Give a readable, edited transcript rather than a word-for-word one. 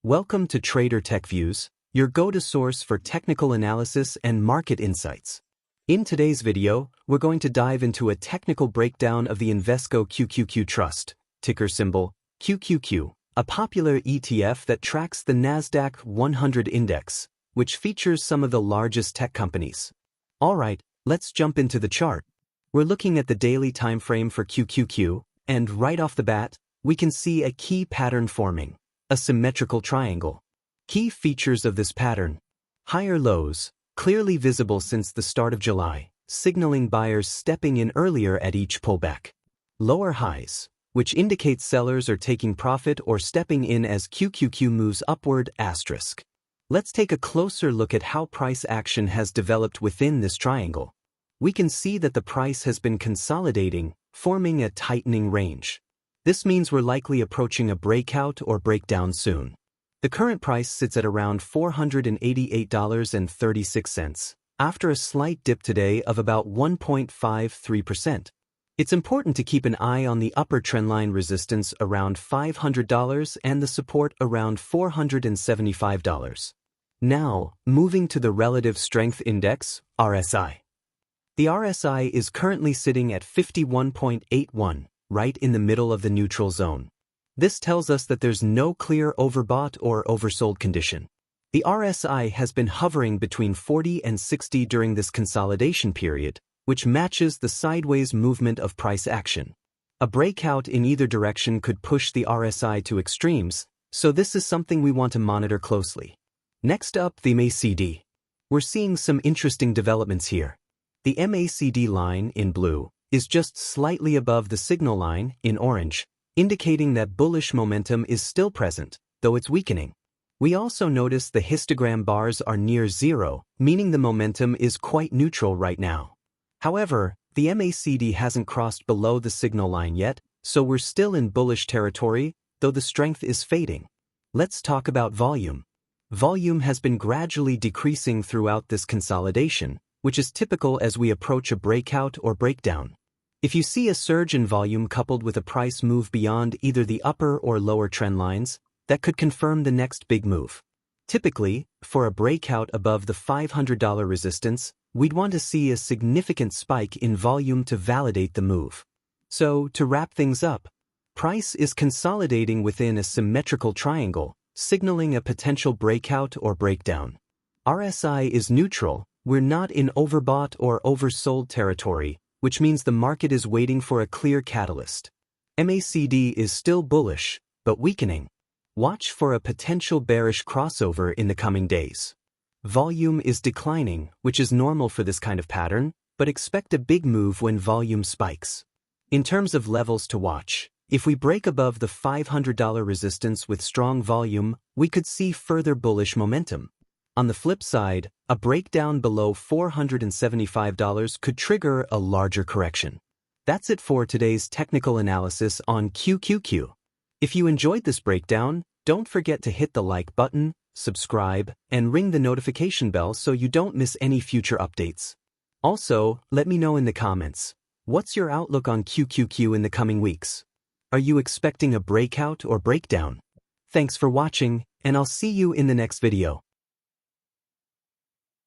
Welcome to Trader Tech Views, your go-to source for technical analysis and market insights. In today's video, we're going to dive into a technical breakdown of the Invesco QQQ Trust, ticker symbol QQQ, a popular ETF that tracks the Nasdaq 100 index, which features some of the largest tech companies. Alright, let's jump into the chart. We're looking at the daily time frame for QQQ, and right off the bat, we can see a key pattern forming. A symmetrical triangle. Key features of this pattern. Higher lows, clearly visible since the start of July, signaling buyers stepping in earlier at each pullback. Lower highs, which indicates sellers are taking profit or stepping in as QQQ moves upward. Let's take a closer look at how price action has developed within this triangle. We can see that the price has been consolidating, forming a tightening range. This means we're likely approaching a breakout or breakdown soon. The current price sits at around $488.36, after a slight dip today of about 1.53%. It's important to keep an eye on the upper trendline resistance around $500 and the support around $475. Now, moving to the Relative Strength Index, RSI. The RSI is currently sitting at 51.81. Right in the middle of the neutral zone. This tells us that there's no clear overbought or oversold condition. The RSI has been hovering between 40 and 60 during this consolidation period, which matches the sideways movement of price action. A breakout in either direction could push the RSI to extremes, so this is something we want to monitor closely. Next up, the MACD. We're seeing some interesting developments here. The MACD line, in blue, is just slightly above the signal line, in orange, indicating that bullish momentum is still present, though it's weakening. We also notice the histogram bars are near zero, meaning the momentum is quite neutral right now. However, the MACD hasn't crossed below the signal line yet, so we're still in bullish territory, though the strength is fading. Let's talk about volume. Volume has been gradually decreasing throughout this consolidation, which is typical as we approach a breakout or breakdown. If you see a surge in volume coupled with a price move beyond either the upper or lower trend lines, that could confirm the next big move. Typically, for a breakout above the $500 resistance, we'd want to see a significant spike in volume to validate the move. So, to wrap things up, price is consolidating within a symmetrical triangle, signaling a potential breakout or breakdown. RSI is neutral, we're not in overbought or oversold territory, which means the market is waiting for a clear catalyst. MACD is still bullish, but weakening. Watch for a potential bearish crossover in the coming days. Volume is declining, which is normal for this kind of pattern, but expect a big move when volume spikes. In terms of levels to watch, if we break above the $500 resistance with strong volume, we could see further bullish momentum. On the flip side, a breakdown below $475 could trigger a larger correction. That's it for today's technical analysis on QQQ. If you enjoyed this breakdown, don't forget to hit the like button, subscribe, and ring the notification bell so you don't miss any future updates. Also, let me know in the comments, what's your outlook on QQQ in the coming weeks? Are you expecting a breakout or breakdown? Thanks for watching, and I'll see you in the next video.